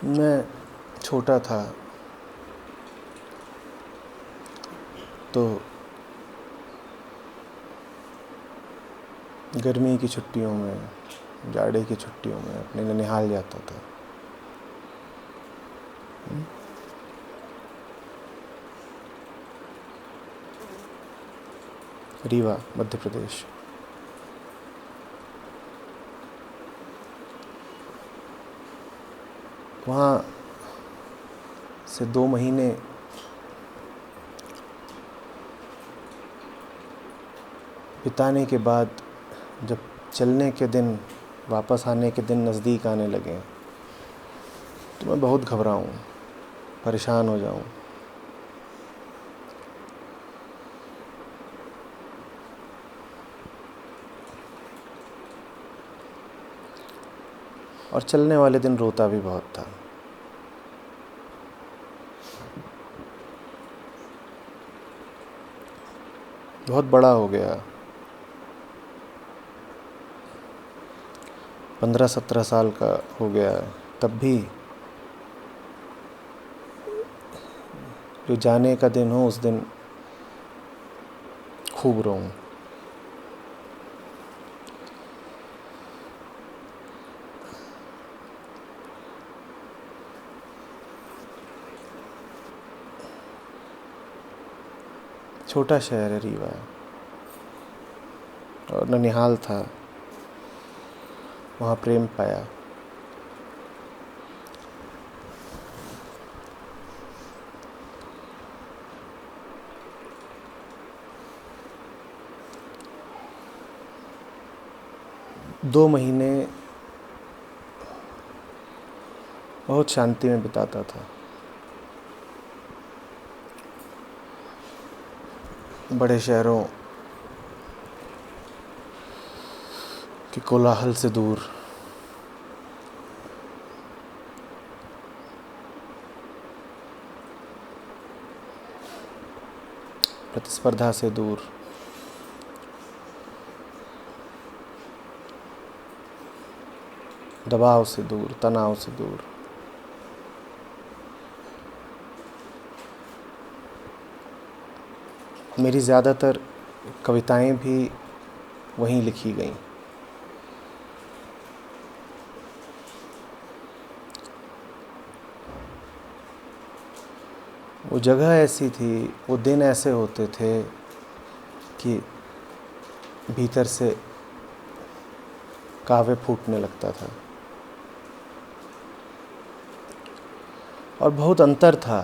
मैं छोटा था तो गर्मी की छुट्टियों में, जाड़े की छुट्टियों में अपने ननिहाल जाता था। रीवा, मध्य प्रदेश। वहाँ से 2 महीने बिताने के बाद जब चलने के दिन, वापस आने के दिन नज़दीक आने लगे तो मैं बहुत घबराऊँ, परेशान हो जाऊँ। और चलने वाले दिन रोता भी बहुत था। बहुत बड़ा हो गया, 15-17 साल का हो गया, तब भी जो जाने का दिन हो उस दिन खूब रोऊं। छोटा शहर है रीवा, और ननिहाल था, वहाँ प्रेम पाया। दो महीने बहुत शांति में बिताता था। बड़े शहरों के कोलाहल से दूर, प्रतिस्पर्धा से दूर, दबाव से दूर, तनाव से दूर। मेरी ज़्यादातर कविताएं भी वहीं लिखी गईं। वो जगह ऐसी थी, वो दिन ऐसे होते थे कि भीतर से काव्य फूटने लगता था। और बहुत अंतर था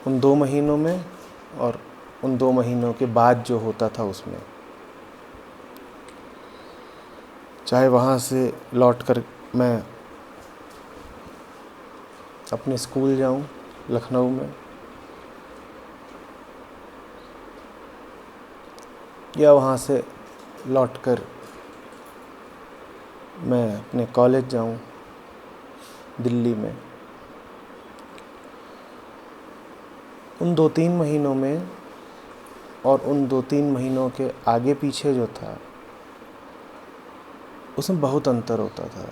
उन 2 महीनों में और उन 2 महीनों के बाद जो होता था उसमें। चाहे वहाँ से लौटकर मैं अपने स्कूल जाऊँ लखनऊ में, या वहाँ से लौटकर मैं अपने कॉलेज जाऊँ दिल्ली में, उन 2-3 महीनों में और उन 2-3 महीनों के आगे पीछे जो था उसमें बहुत अंतर होता था।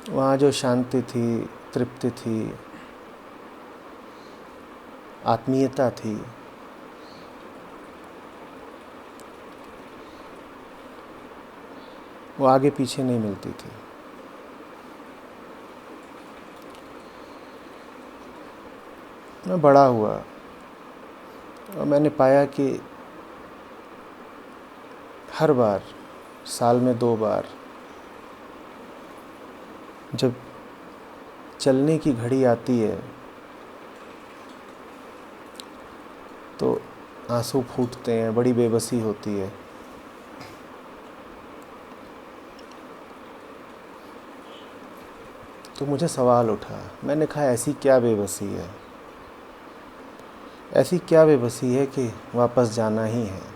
वहाँ जो शांति थी, तृप्ति थी, आत्मीयता थी, वो आगे पीछे नहीं मिलती थी। मैं बड़ा हुआ और मैंने पाया कि हर बार, साल में 2 बार, जब चलने की घड़ी आती है तो आंसू फूटते हैं, बड़ी बेबसी होती है। तो मुझे सवाल उठा, मैंने कहा ऐसी क्या बेबसी है, ऐसी क्या बेबसी है कि वापस जाना ही है।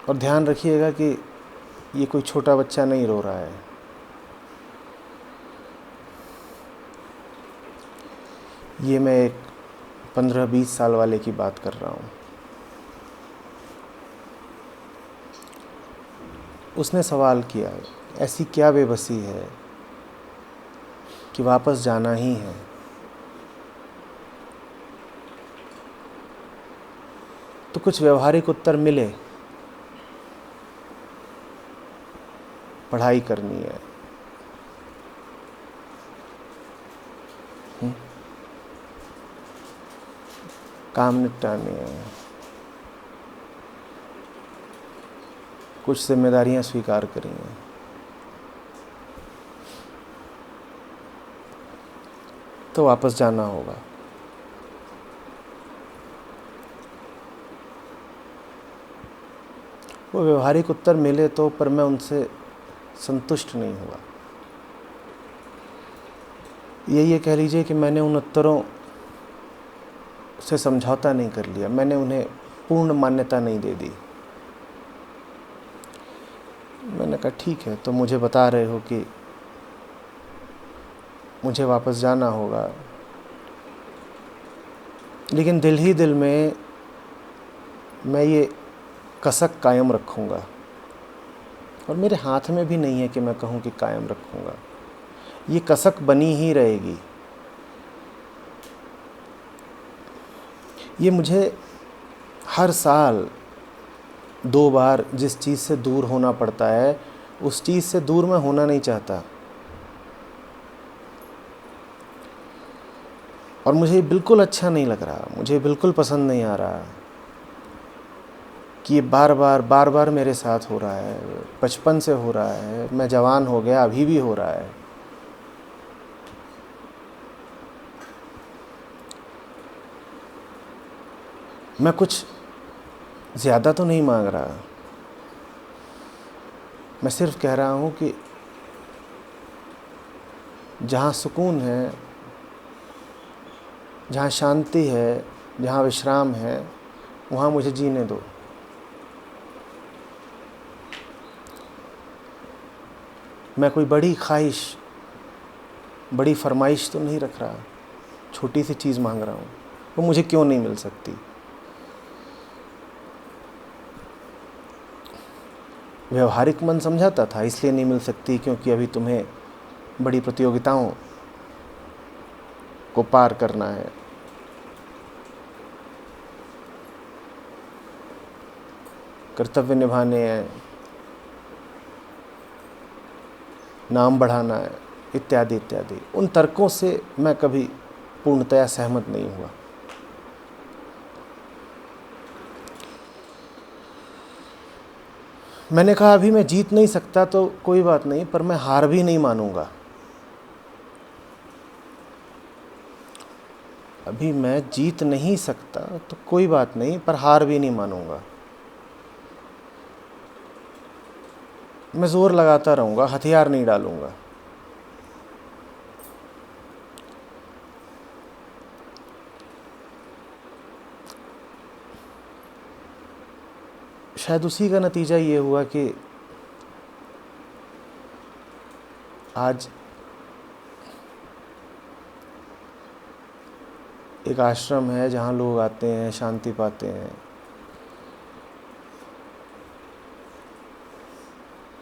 और ध्यान रखिएगा कि ये कोई छोटा बच्चा नहीं रो रहा है, ये मैं एक 15-20 साल वाले की बात कर रहा हूँ। उसने सवाल किया, ऐसी क्या बेबसी है कि वापस जाना ही है। तो कुछ व्यवहारिक उत्तर मिले, पढ़ाई करनी है, काम निपटाने हैं, कुछ जिम्मेदारियां स्वीकार करी हैं। तो वापस जाना होगा। वो व्यवहारिक उत्तर मिले तो, पर मैं उनसे संतुष्ट नहीं हुआ। ये कह लीजिए कि मैंने उन उत्तरों से समझौता नहीं कर लिया, मैंने उन्हें पूर्ण मान्यता नहीं दे दी। मैंने कहा ठीक है, तो मुझे बता रहे हो कि मुझे वापस जाना होगा, लेकिन दिल ही दिल में मैं ये कसक कायम रखूँगा, और मेरे हाथ में भी नहीं है कि मैं कहूँ कि कायम रखूँगा। ये कसक बनी ही रहेगी। ये मुझे हर साल 2 बार जिस चीज़ से दूर होना पड़ता है, उस चीज़ से दूर मैं होना नहीं चाहता। और मुझे बिल्कुल अच्छा नहीं लग रहा, मुझे बिल्कुल पसंद नहीं आ रहा कि ये बार बार मेरे साथ हो रहा है। बचपन से हो रहा है, मैं जवान हो गया, अभी भी हो रहा है। मैं कुछ ज़्यादा तो नहीं मांग रहा, मैं सिर्फ कह रहा हूँ कि जहाँ सुकून है, जहाँ शांति है, जहाँ विश्राम है, वहाँ मुझे जीने दो। मैं कोई बड़ी ख्वाहिश, बड़ी फरमाइश तो नहीं रख रहा, छोटी सी चीज़ मांग रहा हूँ। वो मुझे क्यों नहीं मिल सकती? व्यवहारिक मन समझाता था इसलिए नहीं मिल सकती क्योंकि अभी तुम्हें बड़ी प्रतियोगिताओं को पार करना है, कर्तव्य निभाने हैं, नाम बढ़ाना है, इत्यादि इत्यादि। उन तर्कों से मैं कभी पूर्णतया सहमत नहीं हुआ। मैंने कहा अभी मैं जीत नहीं सकता तो कोई बात नहीं, पर मैं हार भी नहीं मानूंगा। अभी मैं जीत नहीं सकता तो कोई बात नहीं, पर हार भी नहीं मानूंगा। मैं जोर लगाता रहूंगा, हथियार नहीं डालूंगा। शायद उसी का नतीजा ये हुआ कि आज एक आश्रम है जहाँ लोग आते हैं, शांति पाते हैं।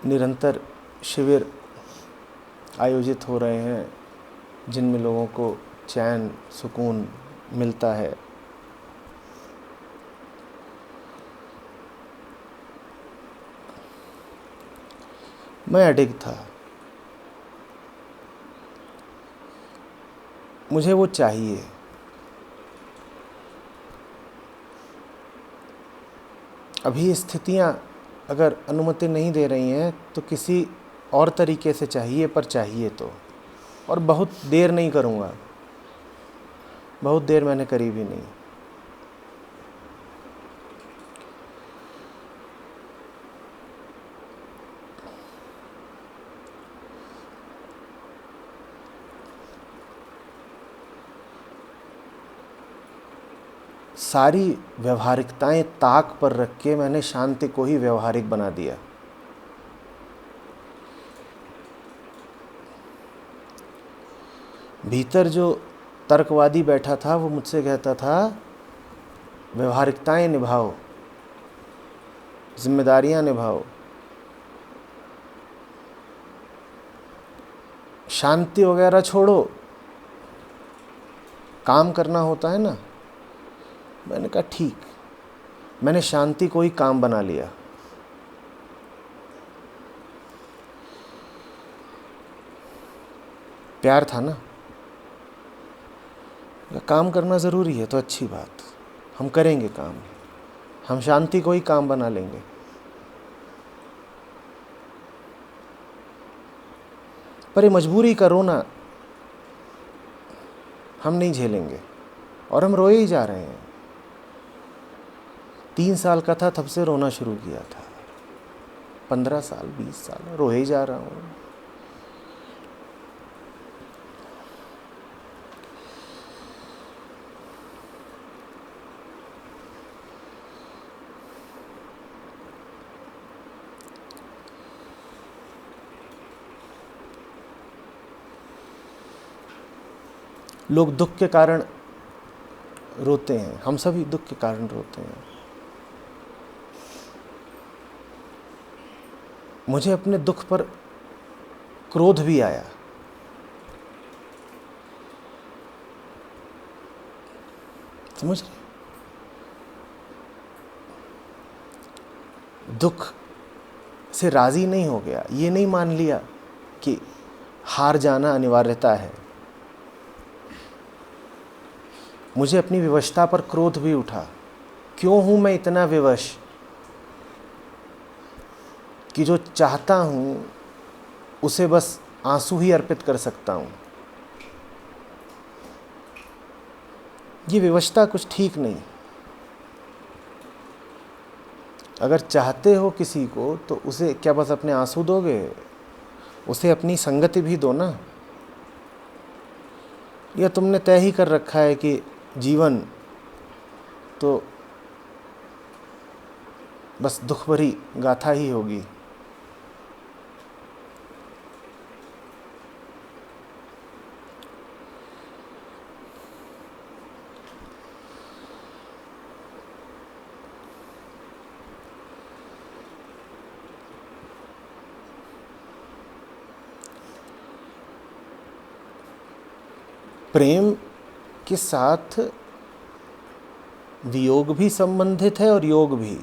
निरंतर शिविर आयोजित हो रहे हैं जिनमें लोगों को चैन, सुकून मिलता है। मैं अडिग था, मुझे वो चाहिए। अभी स्थितियाँ अगर अनुमति नहीं दे रही हैं तो किसी और तरीके से चाहिए, पर चाहिए तो। और बहुत देर नहीं करूँगा, बहुत देर मैंने करी भी नहीं। सारी व्यवहारिकताएं ताक पर रख के मैंने शांति को ही व्यवहारिक बना दिया। भीतर जो तर्कवादी बैठा था वो मुझसे कहता था व्यवहारिकताएं निभाओ, जिम्मेदारियां निभाओ, शांति वगैरह छोड़ो, काम करना होता है ना। मैंने कहा ठीक, मैंने शांति को ही काम बना लिया। प्यार था ना, काम करना ज़रूरी है तो अच्छी बात, हम करेंगे काम, हम शांति को ही काम बना लेंगे। पर ये मजबूरी का रोना हम नहीं झेलेंगे, और हम रोए ही जा रहे हैं। 3 साल का था तब से रोना शुरू किया था, 15 साल 20 साल रोए ही जा रहा हूँ। लोग दुख के कारण रोते हैं, हम सभी दुख के कारण रोते हैं। मुझे अपने दुख पर क्रोध भी आया। समझ रहे? दुख से राजी नहीं हो गया, ये नहीं मान लिया कि हार जाना अनिवार्यता है। मुझे अपनी विवशता पर क्रोध भी उठा। क्यों हूं मैं इतना विवश कि जो चाहता हूं उसे बस आंसू ही अर्पित कर सकता हूं। ये विवशता कुछ ठीक नहीं। अगर चाहते हो किसी को तो उसे क्या बस अपने आंसू दोगे? उसे अपनी संगति भी दो ना। या तुमने तय ही कर रखा है कि जीवन तो बस दुख भरी गाथा ही होगी। प्रेम के साथ वियोग भी संबंधित है और योग भी।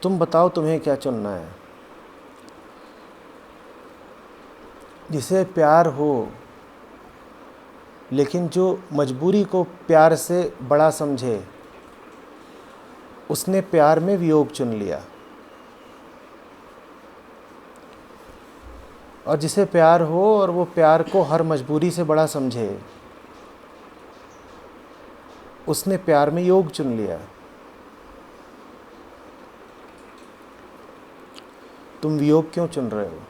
तुम बताओ तुम्हें क्या चुनना है? जिसे प्यार हो लेकिन जो मजबूरी को प्यार से बड़ा समझे, उसने प्यार में वियोग चुन लिया। और जिसे प्यार हो और वो प्यार को हर मजबूरी से बड़ा समझे, उसने प्यार में योग चुन लिया। तुम वियोग क्यों चुन रहे हो?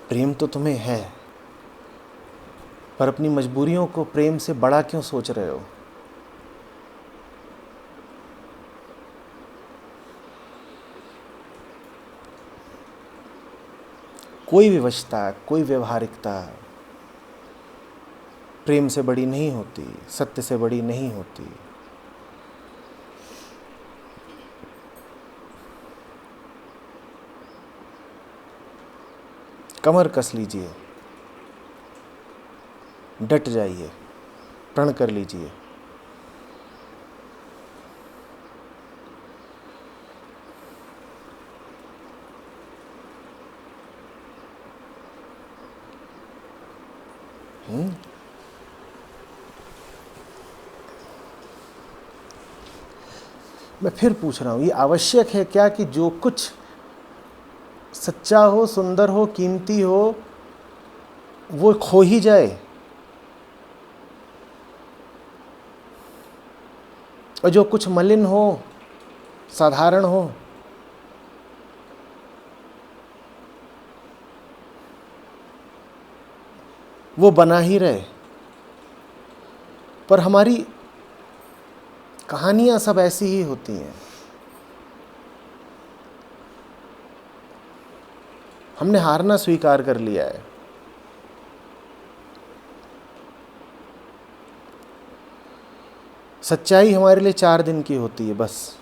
प्रेम तो तुम्हें है, पर अपनी मजबूरियों को प्रेम से बड़ा क्यों सोच रहे हो? कोई विवशता, कोई व्यवहारिकता प्रेम से बड़ी नहीं होती, सत्य से बड़ी नहीं होती। कमर कस लीजिए, डट जाइए, प्रण कर लीजिए। मैं फिर पूछ रहा हूँ, ये आवश्यक है क्या कि जो कुछ सच्चा हो, सुंदर हो, कीमती हो, वो खो ही जाए? और जो कुछ मलिन हो, साधारण हो, वो बना ही रहे? पर हमारी कहानियां सब ऐसी ही होती हैं। हमने हारना स्वीकार कर लिया है। सच्चाई हमारे लिए 4 दिन की होती है बस,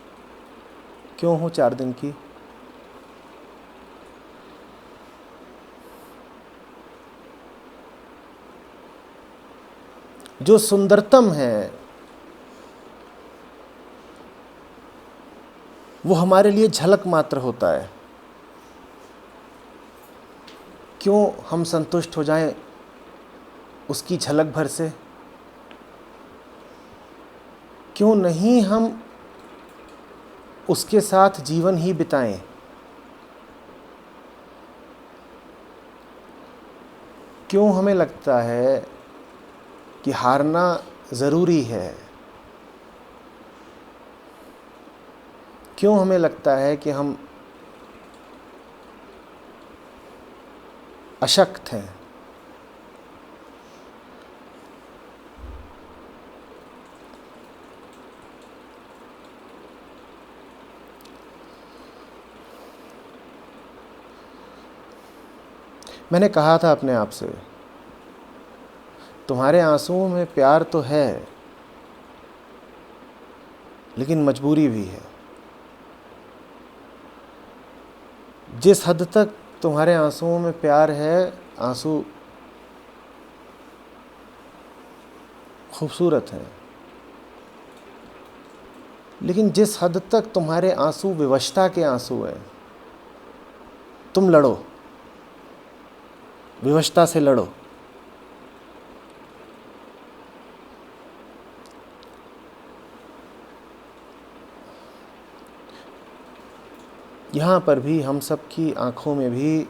क्यों हो 4 दिन की? जो सुंदरतम है वो हमारे लिए झलक मात्र होता है। क्यों हम संतुष्ट हो जाएं उसकी झलक भर से? क्यों नहीं हम उसके साथ जीवन ही बिताएं? क्यों हमें लगता है कि हारना ज़रूरी है? क्यों हमें लगता है कि हम अशक्त हैं? मैंने कहा था अपने आप से, तुम्हारे आंसुओं में प्यार तो है लेकिन मजबूरी भी है। जिस हद तक तुम्हारे आंसुओं में प्यार है, आंसू खूबसूरत हैं, लेकिन जिस हद तक तुम्हारे आंसू विवशता के आंसू हैं, तुम लड़ो, विवशता से लड़ो। यहाँ पर भी हम सब की आंखों में भी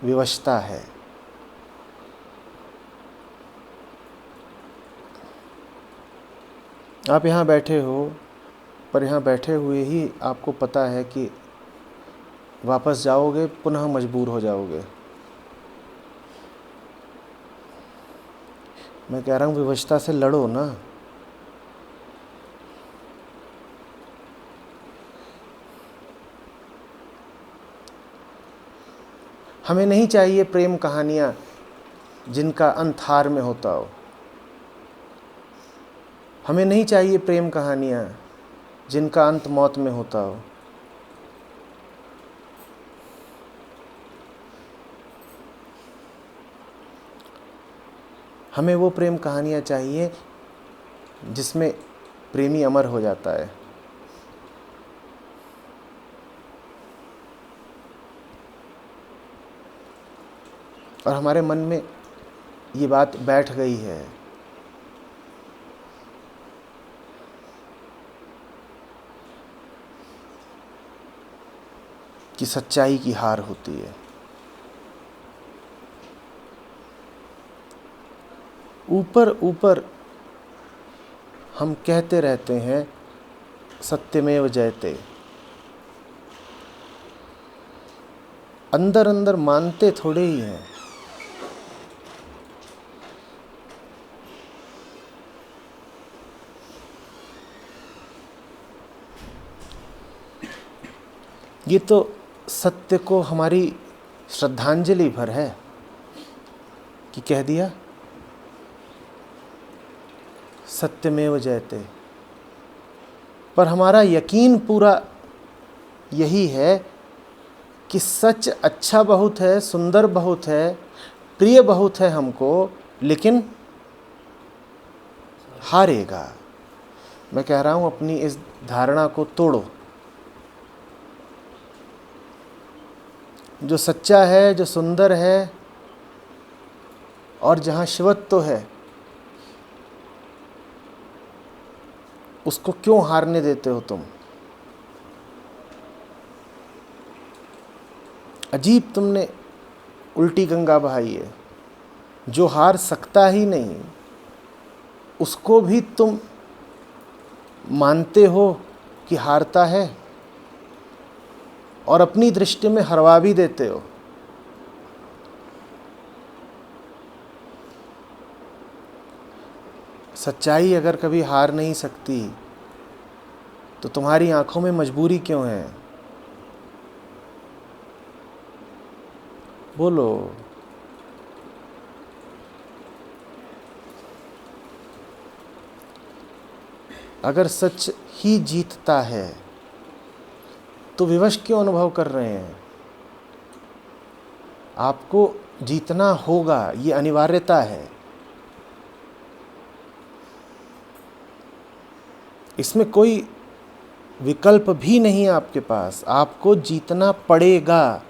विवशता है। आप यहाँ बैठे हो, पर यहाँ बैठे हुए ही आपको पता है कि वापस जाओगे पुनः मजबूर हो जाओगे। मैं कह रहा हूँ विवशता से लड़ो ना। हमें नहीं चाहिए प्रेम कहानियाँ जिनका अंत हार में होता हो। हमें नहीं चाहिए प्रेम कहानियाँ जिनका अंत मौत में होता हो। हमें वो प्रेम कहानियाँ चाहिए जिसमें प्रेमी अमर हो जाता है। और हमारे मन में ये बात बैठ गई है कि सच्चाई की हार होती है। ऊपर ऊपर हम कहते रहते हैं सत्यमेव जयते, अंदर अंदर मानते थोड़े ही हैं। ये तो सत्य को हमारी श्रद्धांजलि भर है कि कह दिया सत्यमेव जयते। पर हमारा यकीन पूरा यही है कि सच अच्छा बहुत है, सुंदर बहुत है, प्रिय बहुत है हमको, लेकिन हारेगा। मैं कह रहा हूँ अपनी इस धारणा को तोड़ो। जो सच्चा है, जो सुंदर है और जहाँ शिवत्व है, उसको क्यों हारने देते हो तुम? अजीब तुमने उल्टी गंगा बहाई है। जो हार सकता ही नहीं उसको भी तुम मानते हो कि हारता है और अपनी दृष्टि में हरवा भी देते हो। सच्चाई अगर कभी हार नहीं सकती तो तुम्हारी आंखों में मजबूरी क्यों है? बोलो। अगर सच ही जीतता है तो विवश क्यों अनुभव कर रहे हैं? आपको जीतना होगा, ये अनिवार्यता है। इसमें कोई विकल्प भी नहीं है आपके पास, आपको जीतना पड़ेगा।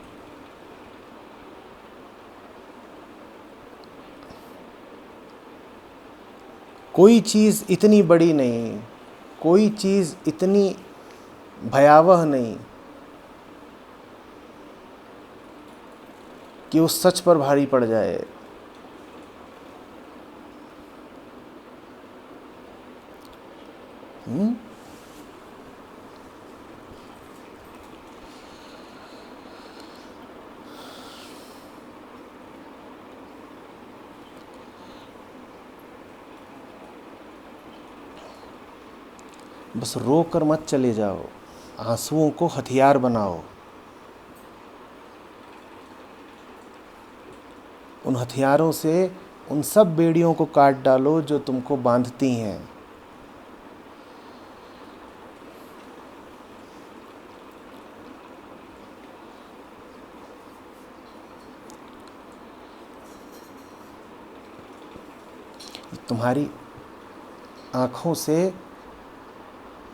कोई चीज़ इतनी बड़ी नहीं, कोई चीज़ इतनी भयावह नहीं कि उस सच पर भारी पड़ जाए। बस रो कर मत चले जाओ, आंसुओं को हथियार बनाओ। उन हथियारों से उन सब बेड़ियों को काट डालो जो तुमको बांधती हैं। तुम्हारी आँखों से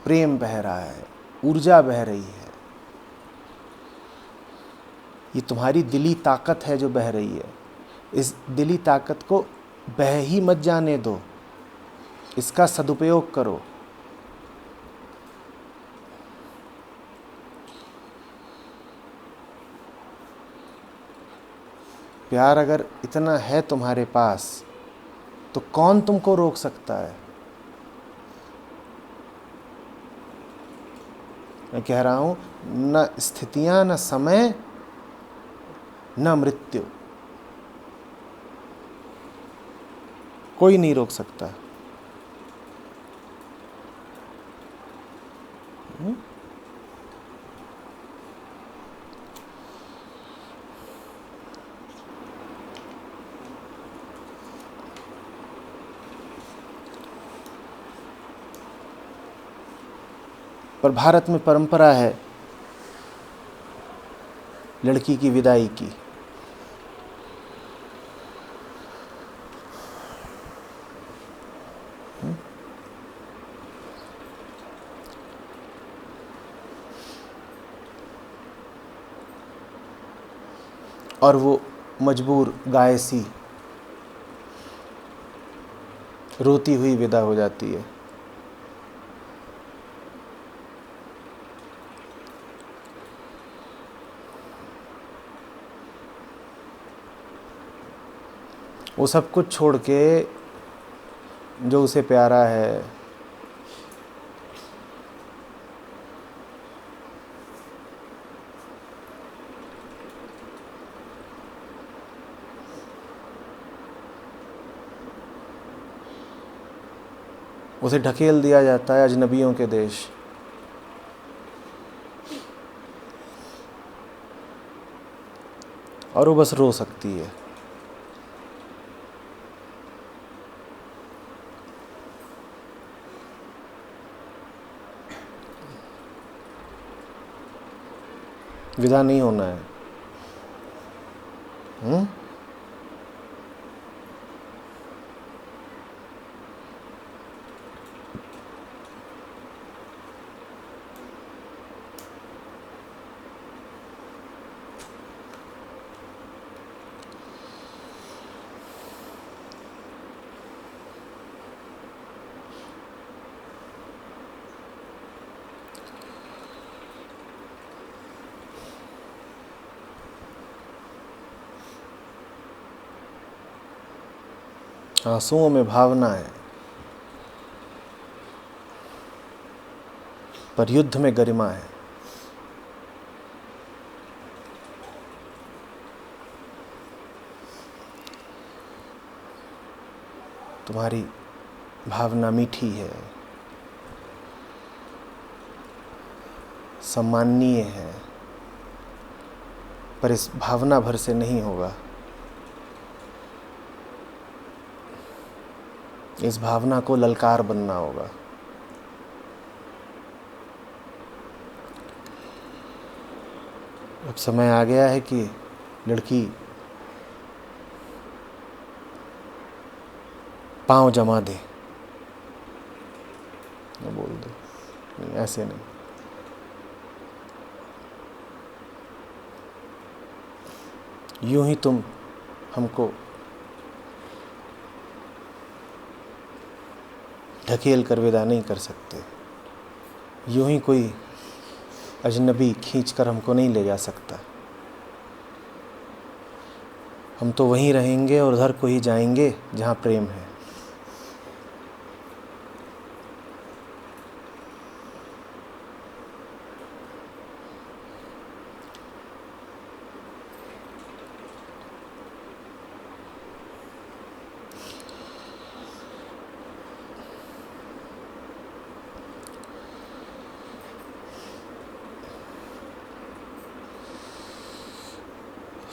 प्रेम बह रहा है, ऊर्जा बह रही है। ये तुम्हारी दिली ताकत है जो बह रही है। इस दिली ताकत को बह ही मत जाने दो, इसका सदुपयोग करो। प्यार अगर इतना है तुम्हारे पास तो कौन तुमको रोक सकता है? मैं कह रहा हूं, न स्थितियां, न समय, न मृत्यु, कोई नहीं रोक सकता। पर भारत में परंपरा है लड़की की विदाई की। और वो मजबूर गाय सी रोती हुई विदा हो जाती है। वो सब कुछ छोड़ के जो उसे प्यारा है, उसे ढकेल दिया जाता है अजनबियों के देश। और वो बस रो सकती है। विदा नहीं होना है। आंसुओं में भावना है, पर युद्ध में गरिमा है। तुम्हारी भावना मीठी है, सम्माननीय है, पर इस भावना भर से नहीं होगा। इस भावना को ललकार बनना होगा। अब समय आ गया है कि लड़की पाँव जमा दे। मैं बोल दो नहीं, ऐसे नहीं। यूं ही तुम हमको ढकेल कर विदा नहीं कर सकते। यूं ही कोई अजनबी खींच कर हमको नहीं ले जा सकता। हम तो वहीं रहेंगे और उधर को ही जाएंगे जहाँ प्रेम है।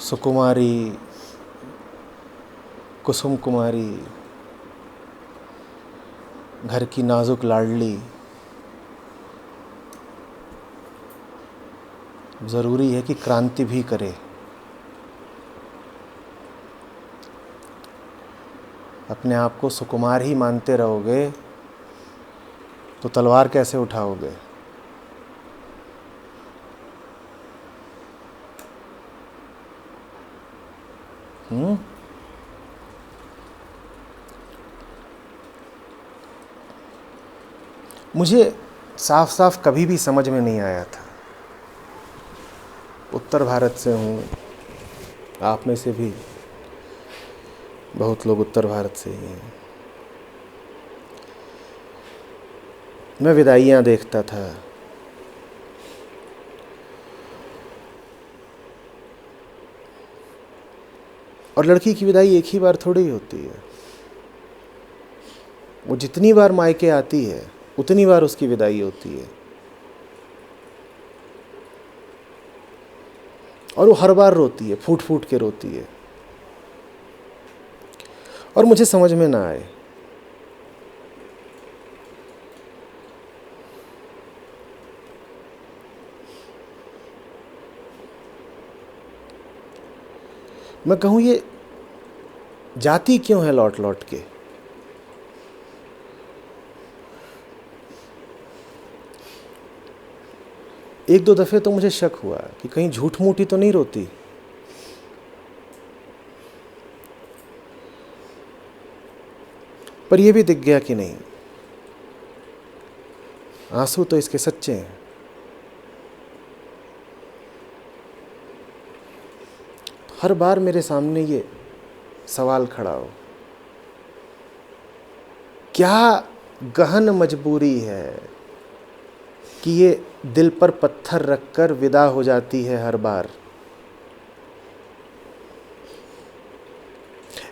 सुकुमारी, कुसुम कुमारी, घर की नाजुक लाडली, ज़रूरी है कि क्रांति भी करे। अपने आप को सुकुमार ही मानते रहोगे तो तलवार कैसे उठाओगे? मुझे साफ साफ कभी भी समझ में नहीं आया था। उत्तर भारत से हूँ, आप में से भी बहुत लोग उत्तर भारत से ही हैं। मैं विदाइयाँ देखता था, और लड़की की विदाई एक ही बार थोड़ी होती है। वो जितनी बार मायके आती है उतनी बार उसकी विदाई होती है, और वो हर बार रोती है, फूट फूट के रोती है। और मुझे समझ में ना आए। मैं कहूँ ये जाती क्यों है लौट लौट के? एक दो दफ़े तो मुझे शक हुआ कि कहीं झूठ मूठी तो नहीं रोती। पर यह भी दिख गया कि नहीं, आंसू तो इसके सच्चे हैं। हर बार मेरे सामने ये सवाल खड़ा हो, क्या गहन मजबूरी है कि ये दिल पर पत्थर रखकर विदा हो जाती है हर बार?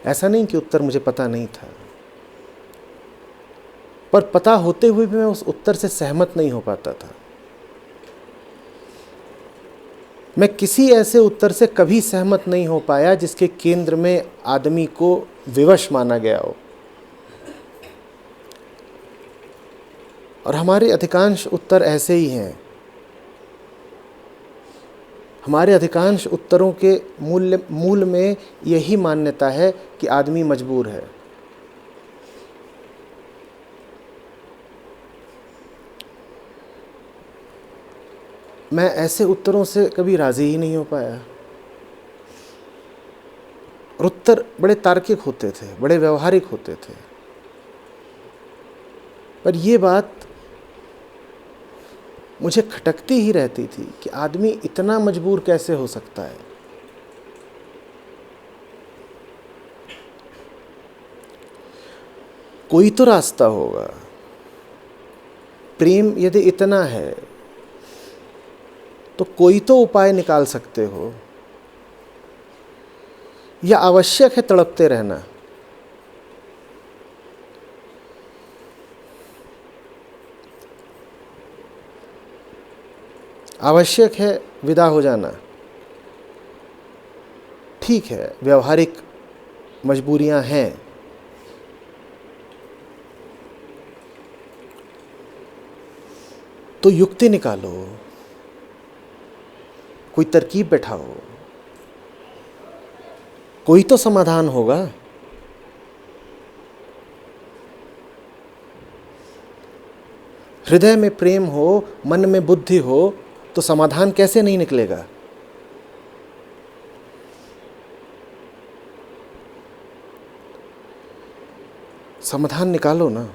ऐसा नहीं कि उत्तर मुझे पता नहीं था, पर पता होते हुए भी मैं उस उत्तर से सहमत नहीं हो पाता था। मैं किसी ऐसे उत्तर से कभी सहमत नहीं हो पाया जिसके केंद्र में आदमी को विवश माना गया हो। और हमारे अधिकांश उत्तर ऐसे ही हैं। हमारे अधिकांश उत्तरों के मूल में यही मान्यता है कि आदमी मजबूर है। मैं ऐसे उत्तरों से कभी राज़ी ही नहीं हो पाया। और उत्तर बड़े तार्किक होते थे, बड़े व्यवहारिक होते थे। पर ये बात मुझे खटकती ही रहती थी कि आदमी इतना मजबूर कैसे हो सकता है। कोई तो रास्ता होगा। प्रेम यदि इतना है तो कोई तो उपाय निकाल सकते हो, या आवश्यक है तड़पते रहना? आवश्यक है विदा हो जाना, ठीक है, व्यवहारिक मजबूरियां हैं, तो युक्ति निकालो। कोई तरकीब बैठाओ, कोई तो समाधान होगा। हृदय में प्रेम हो, मन में बुद्धि हो, तो समाधान कैसे नहीं निकलेगा? समाधान निकालो ना।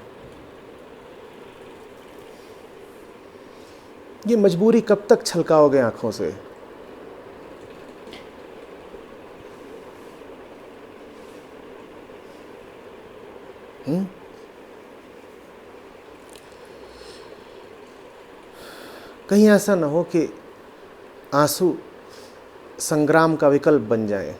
ये मजबूरी कब तक छलकाओगे आंखों से? कहीं ऐसा ना हो कि आंसू संग्राम का विकल्प बन जाए।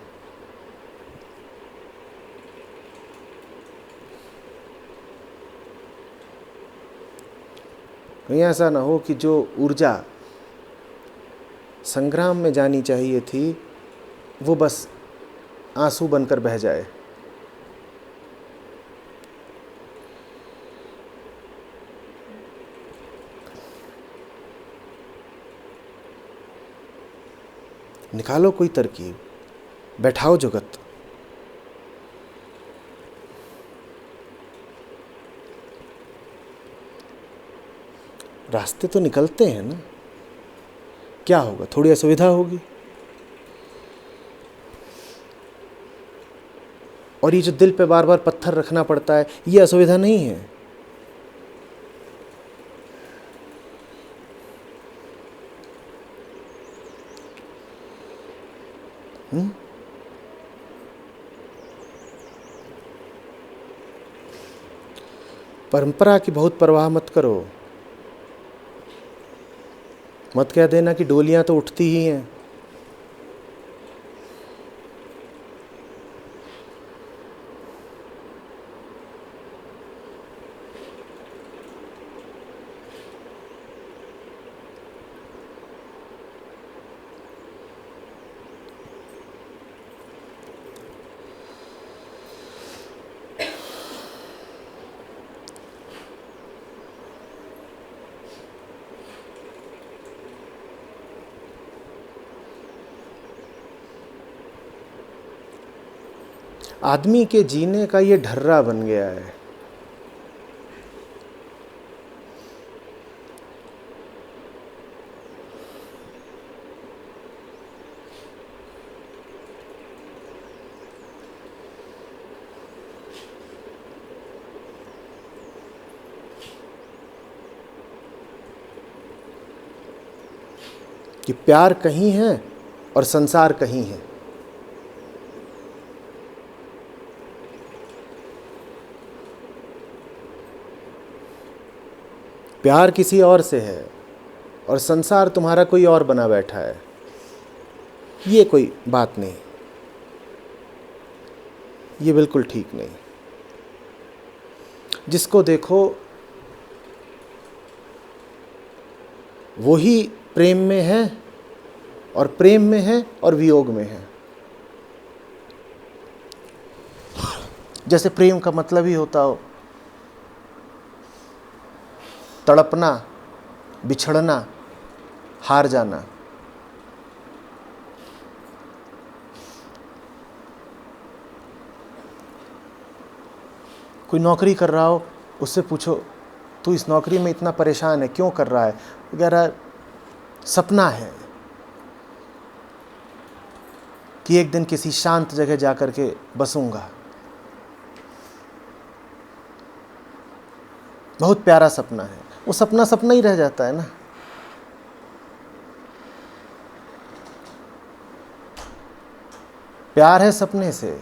कहीं ऐसा ना हो कि जो ऊर्जा संग्राम में जानी चाहिए थी वो बस आंसू बनकर बह जाए। निकालो कोई तरकीब, बैठाओ जुगत। रास्ते तो निकलते हैं ना। क्या होगा? थोड़ी असुविधा होगी, और ये जो दिल पे बार बार पत्थर रखना पड़ता है, ये असुविधा नहीं है। परंपरा की बहुत परवाह मत करो। मत कह देना कि डोलियां तो उठती ही हैं। आदमी के जीने का ये ढर्रा बन गया है। कि प्यार कहीं है और संसार कहीं है। प्यार किसी और से है और संसार तुम्हारा कोई और बना बैठा है। ये कोई बात नहीं, ये बिल्कुल ठीक नहीं। जिसको देखो वो ही प्रेम में है, और प्रेम में है और वियोग में है। जैसे प्रेम का मतलब ही होता हो तड़पना, बिछड़ना, हार जाना। कोई नौकरी कर रहा हो, उससे पूछो तू इस नौकरी में इतना परेशान है, क्यों कर रहा है? वगैरह सपना है कि एक दिन किसी शांत जगह जाकर के बसूंगा। बहुत प्यारा सपना है, वो सपना सपना ही रह जाता है ना। प्यार है सपने से।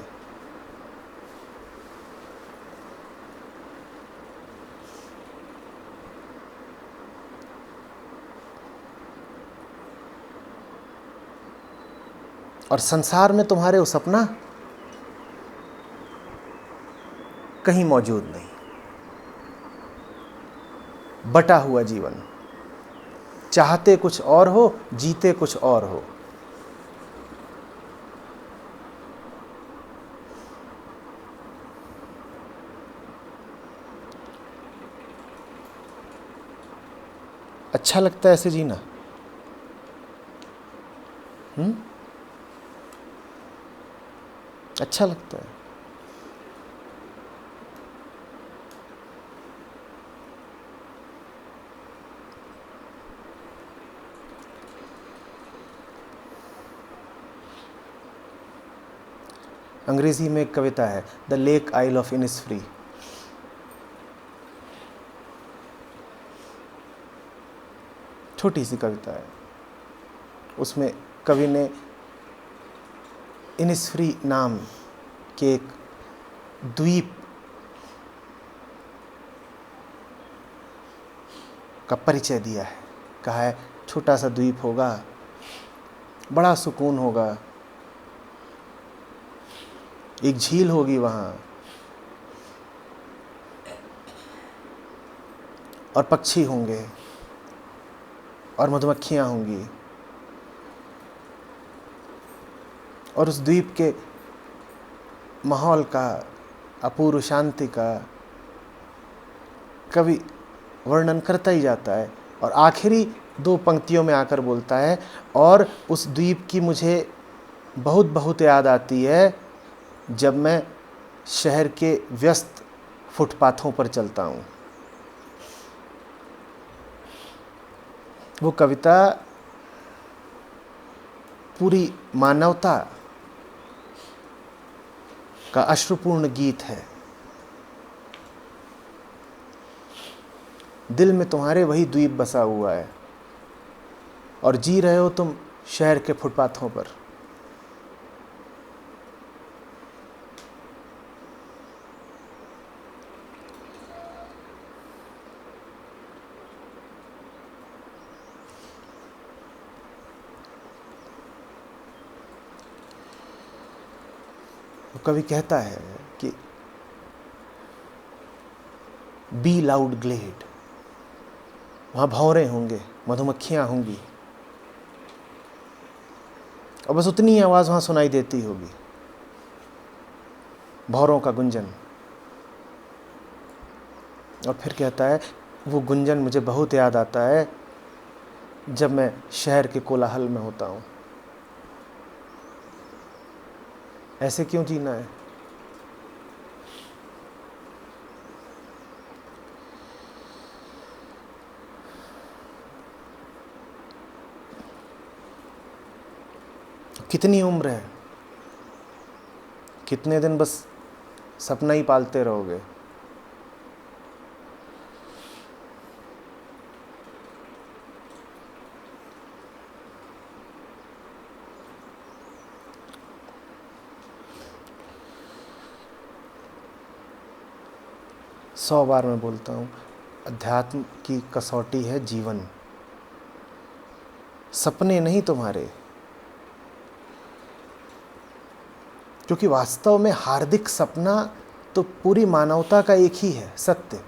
और संसार में तुम्हारे वो सपना कहीं मौजूद नहीं। बटा हुआ जीवन, चाहते कुछ और हो, जीते कुछ और हो। अच्छा लगता है ऐसे जीना? अच्छा लगता है। अंग्रेजी में एक कविता है, the lake isle of Innisfree. छोटी सी कविता है, उसमें कवि ने इनिसफ्री नाम के एक द्वीप का परिचय दिया है। कहा है छोटा सा द्वीप होगा, बड़ा सुकून होगा, एक झील होगी वहाँ, और पक्षी होंगे और मधुमक्खियाँ होंगी, और उस द्वीप के माहौल का, अपूर्व शांति का कवि वर्णन करता ही जाता है। और आखिरी 2 पंक्तियों में आकर बोलता है, और उस द्वीप की मुझे बहुत बहुत याद आती है जब मैं शहर के व्यस्त फुटपाथों पर चलता हूँ। वो कविता पूरी मानवता का अश्रुपूर्ण गीत है। दिल में तुम्हारे वही द्वीप बसा हुआ है और जी रहे हो तुम शहर के फुटपाथों पर। वो कवि कहता है कि बी लाउड ग्लेड, वहाँ भौरे होंगे, मधुमक्खियाँ होंगी, और बस उतनी ही आवाज़ वहाँ सुनाई देती होगी, भौरों का गुंजन। और फिर कहता है वो गुंजन मुझे बहुत याद आता है जब मैं शहर के कोलाहल में होता हूँ। ऐसे क्यों जीना है? कितनी उम्र है, कितने दिन बस सपना ही पालते रहोगे। सौ बार मैं बोलता हूँ, अध्यात्म की कसौटी है जीवन, सपने नहीं तुम्हारे। क्योंकि वास्तव में हार्दिक सपना तो पूरी मानवता का एक ही है, सत्य।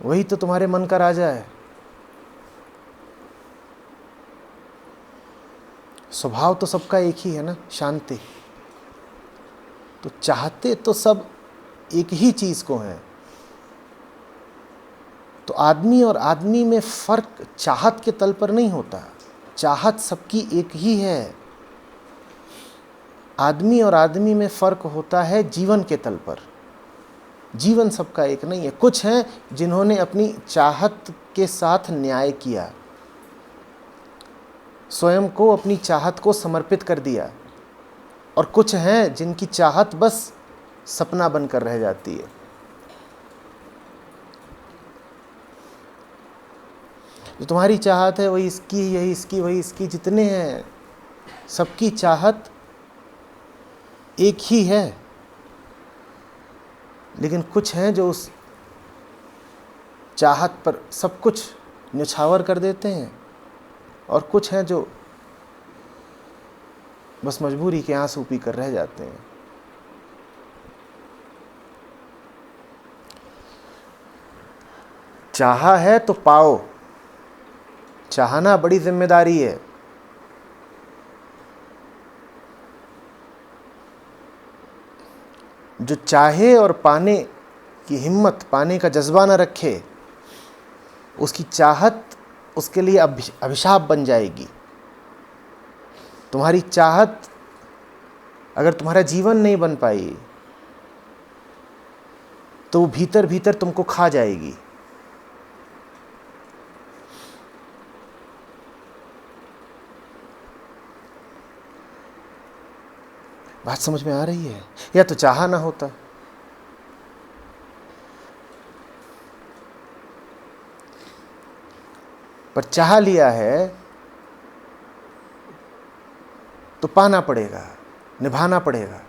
वही तो तुम्हारे मन का राजा है। स्वभाव तो सबका एक ही है ना, शांति। तो चाहते तो सब एक ही चीज को हैं। तो आदमी और आदमी में फर्क चाहत के तल पर नहीं होता, चाहत सबकी एक ही है। आदमी और आदमी में फर्क होता है जीवन के तल पर। जीवन सबका एक नहीं है। कुछ हैं जिन्होंने अपनी चाहत के साथ न्याय किया, स्वयं को, अपनी चाहत को समर्पित कर दिया, और कुछ हैं जिनकी चाहत बस सपना बनकर रह जाती है। जो तुम्हारी चाहत है वही इसकी, यही इसकी, वही इसकी, जितने हैं सबकी चाहत एक ही है। लेकिन कुछ हैं जो उस चाहत पर सब कुछ न्यौछावर कर देते हैं, और कुछ हैं जो बस मजबूरी के आंसू पी कर रह जाते हैं। चाहा है तो पाओ, चाहना बड़ी जिम्मेदारी है। जो चाहे और पाने की हिम्मत, पाने का जज्बा न रखे, उसकी चाहत उसके लिए अभिशाप बन जाएगी। तुम्हारी चाहत अगर तुम्हारा जीवन नहीं बन पाई तो वो भीतर भीतर तुमको खा जाएगी। बात समझ में आ रही है? या तो चाहा ना होता, पर चाह लिया है तो पाना पड़ेगा, निभाना पड़ेगा।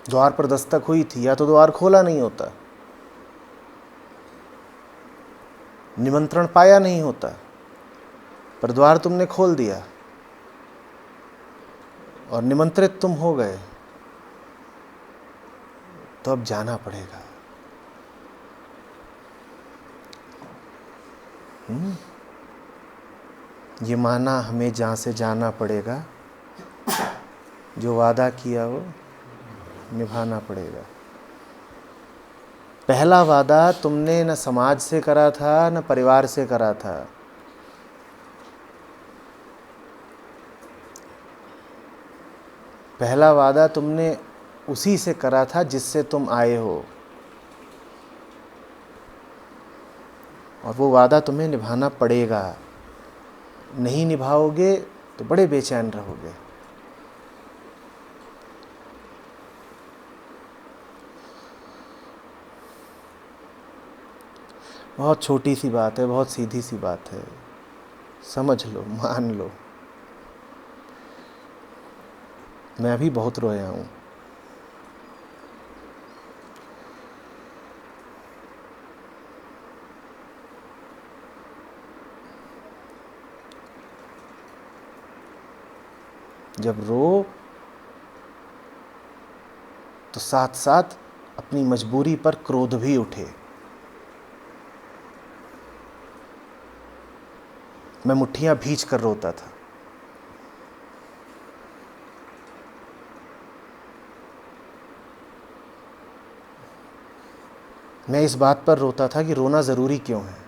द्वार पर दस्तक हुई थी, या तो द्वार खोला नहीं होता, निमंत्रण पाया नहीं होता, पर द्वार तुमने खोल दिया और निमंत्रित तुम हो गए, तो अब जाना पड़ेगा। ये माना हमें जहाँ से जाना पड़ेगा, जो वादा किया वो निभाना पड़ेगा। पहला वादा तुमने न समाज से करा था न परिवार से करा था, पहला वादा तुमने उसी से करा था जिससे तुम आए हो, और वो वादा तुम्हें निभाना पड़ेगा। नहीं निभाओगे तो बड़े बेचैन रहोगे। बहुत छोटी सी बात है, बहुत सीधी सी बात है, समझ लो, मान लो। मैं भी बहुत रोया हूँ। जब रो तो साथ साथ अपनी मजबूरी पर क्रोध भी उठे। मैं मुट्ठियां भींच कर रोता था। मैं इस बात पर रोता था कि रोना ज़रूरी क्यों है।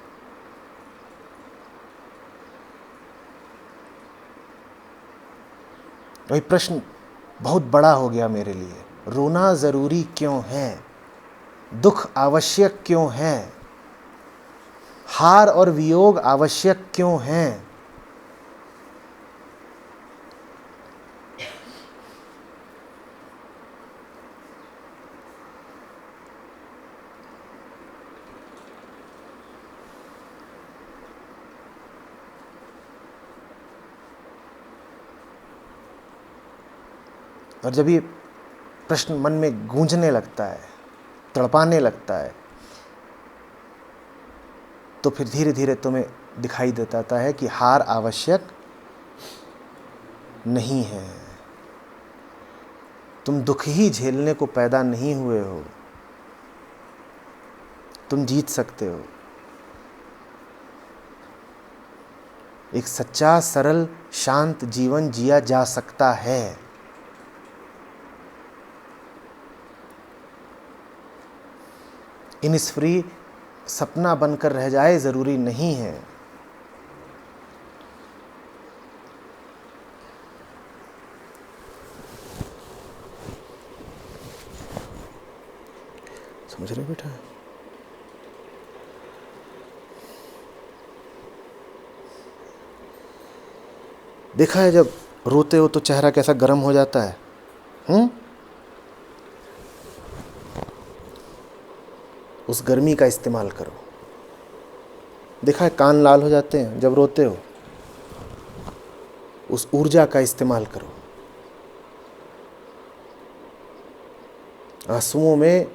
वही प्रश्न बहुत बड़ा हो गया मेरे लिए। रोना ज़रूरी क्यों है? दुख आवश्यक क्यों है? हार और वियोग आवश्यक क्यों हैं? और जब ये प्रश्न मन में गूंजने लगता है, तड़पाने लगता है, तो फिर धीरे धीरे तुम्हें दिखाई देता है कि हार आवश्यक नहीं है। तुम दुख ही झेलने को पैदा नहीं हुए हो, तुम जीत सकते हो। एक सच्चा, सरल, शांत जीवन जिया जा सकता है। इनिसफ्री सपना बनकर रह जाए ज़रूरी नहीं है। समझ रहे बेटा? देखा है जब रोते हो तो चेहरा कैसा गर्म हो जाता है। उस गर्मी का इस्तेमाल करो। देखा है कान लाल हो जाते हैं जब रोते हो, उस ऊर्जा का इस्तेमाल करो। आंसुओं में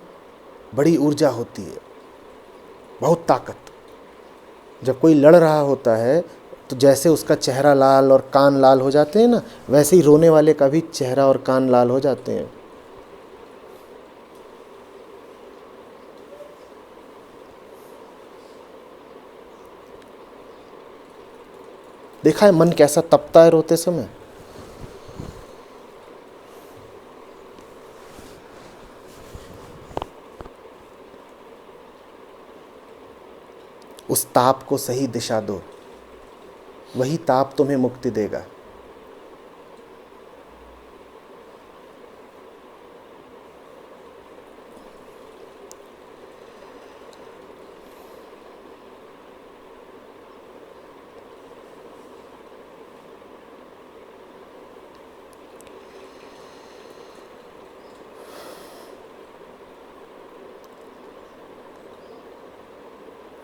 बड़ी ऊर्जा होती है, बहुत ताकत। जब कोई लड़ रहा होता है तो जैसे उसका चेहरा लाल और कान लाल हो जाते हैं ना, वैसे ही रोने वाले का भी चेहरा और कान लाल हो जाते हैं। देखा है मन कैसा तपता है रोते समय। उस ताप को सही दिशा दो, वही ताप तुम्हें मुक्ति देगा।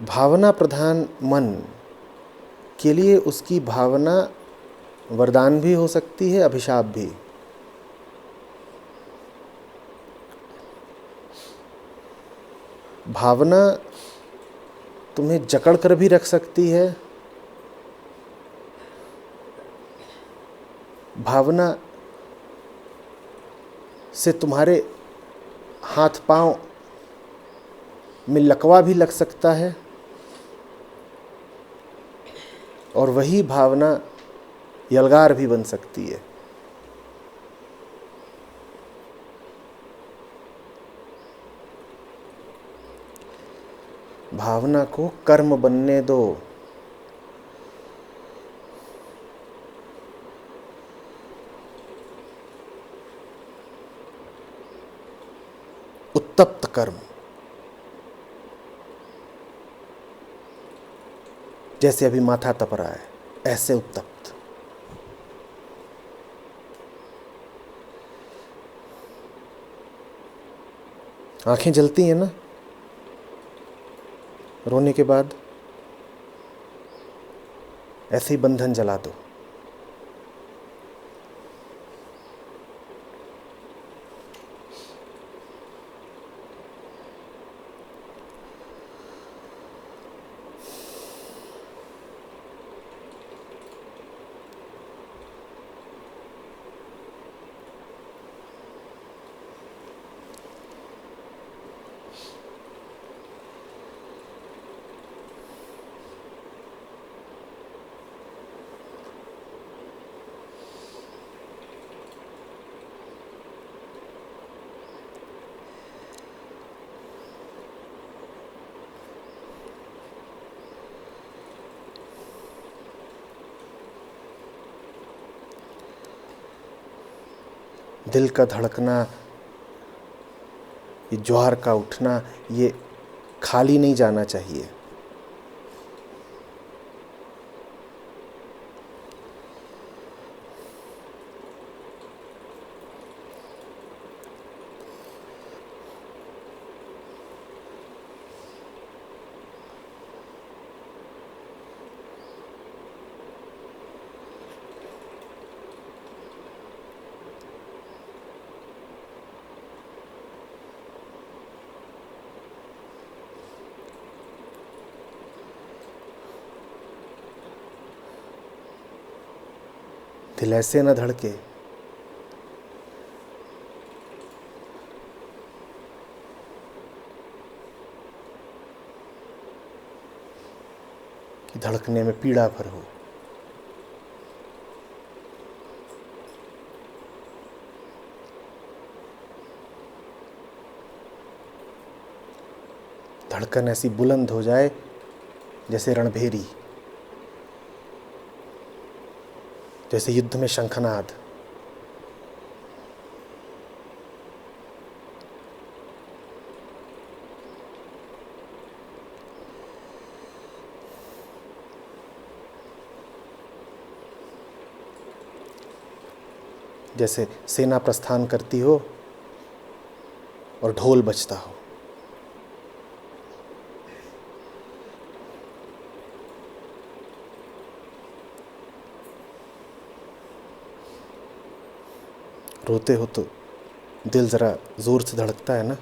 भावना प्रधान मन के लिए उसकी भावना वरदान भी हो सकती है, अभिशाप भी। भावना तुम्हें जकड़ कर भी रख सकती है, भावना से तुम्हारे हाथ पांव में लकवा भी लग सकता है, और वही भावना यलगार भी बन सकती है। भावना को कर्म बनने दो। उत्तप्त कर्म, जैसे अभी माथा तप रहा है, ऐसे उत्तप्त। आंखें जलती हैं ना रोने के बाद, ऐसे ही बंधन जला दो। दिल का धड़कना, ये ज्वार का उठना, ये खाली नहीं जाना चाहिए। दिल ऐसे न धड़के कि धड़कने में पीड़ा भर हो। धड़कन ऐसी बुलंद हो जाए जैसे रणभेरी, जैसे युद्ध में शंखनाद। जैसे सेना प्रस्थान करती हो और ढोल बजता हो। रोते हो तो दिल ज़रा ज़ोर से धड़कता है ना।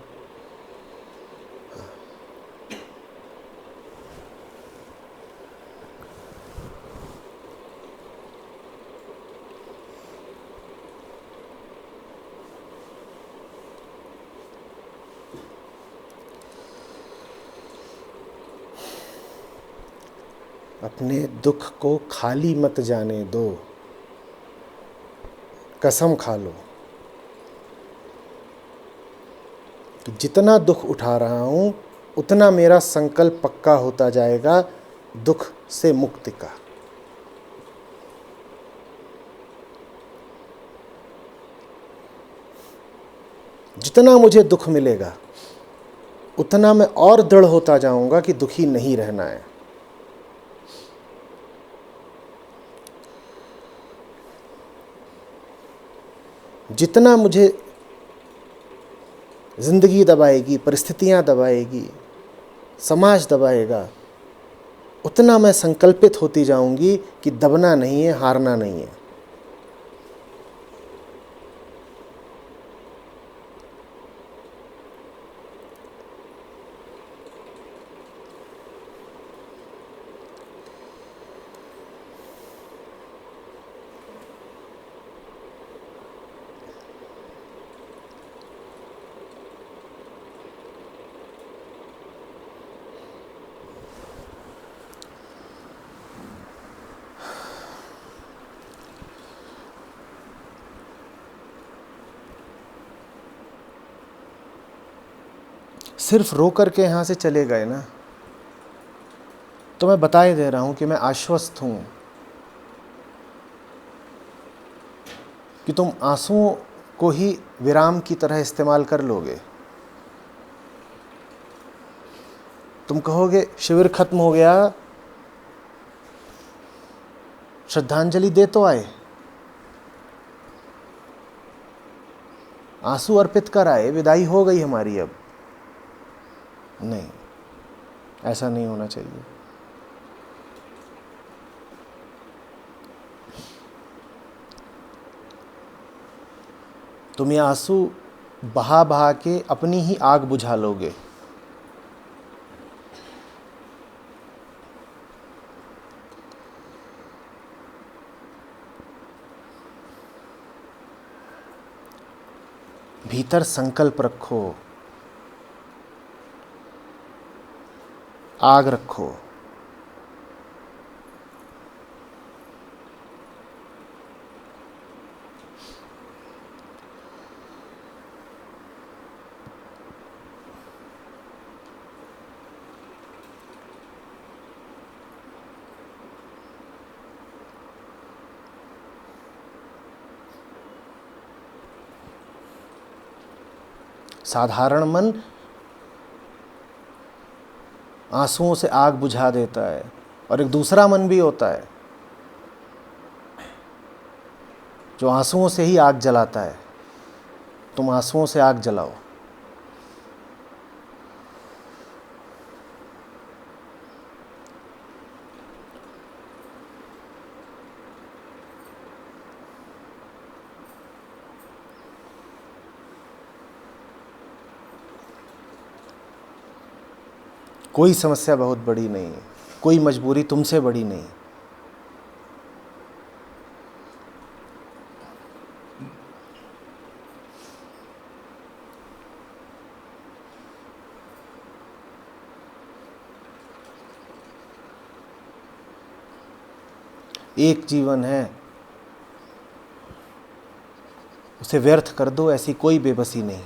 अपने दुख को खाली मत जाने दो, कसम खा लो कि जितना दुख उठा रहा हूँ उतना मेरा संकल्प पक्का होता जाएगा दुख से मुक्ति का। जितना मुझे दुख मिलेगा उतना मैं और दृढ़ होता जाऊंगा कि दुखी नहीं रहना है। जितना मुझे जिंदगी दबाएगी, परिस्थितियां दबाएगी, समाज दबाएगा, उतना मैं संकल्पित होती जाऊंगी कि दबना नहीं है, हारना नहीं है। सिर्फ रो कर के यहाँ से चले गए ना, तो मैं बता ही दे रहा हूँ कि मैं आश्वस्त हूँ कि तुम आंसुओं को ही विराम की तरह इस्तेमाल कर लोगे। तुम कहोगे शिविर खत्म हो गया, श्रद्धांजलि दे तो आए, आंसू अर्पित कर आए, विदाई हो गई हमारी अब। नहीं, ऐसा नहीं होना चाहिए। तुम ये आंसू बहा बहा के अपनी ही आग बुझा लोगे। भीतर संकल्प रखो, आग रखो। साधारण मन आंसुओं से आग बुझा देता है, और एक दूसरा मन भी होता है जो आंसुओं से ही आग जलाता है। तुम आंसुओं से आग जलाओ। कोई समस्या बहुत बड़ी नहीं है, कोई मजबूरी तुमसे बड़ी नहीं। एक जीवन है, उसे व्यर्थ कर दो, ऐसी कोई बेबसी नहीं।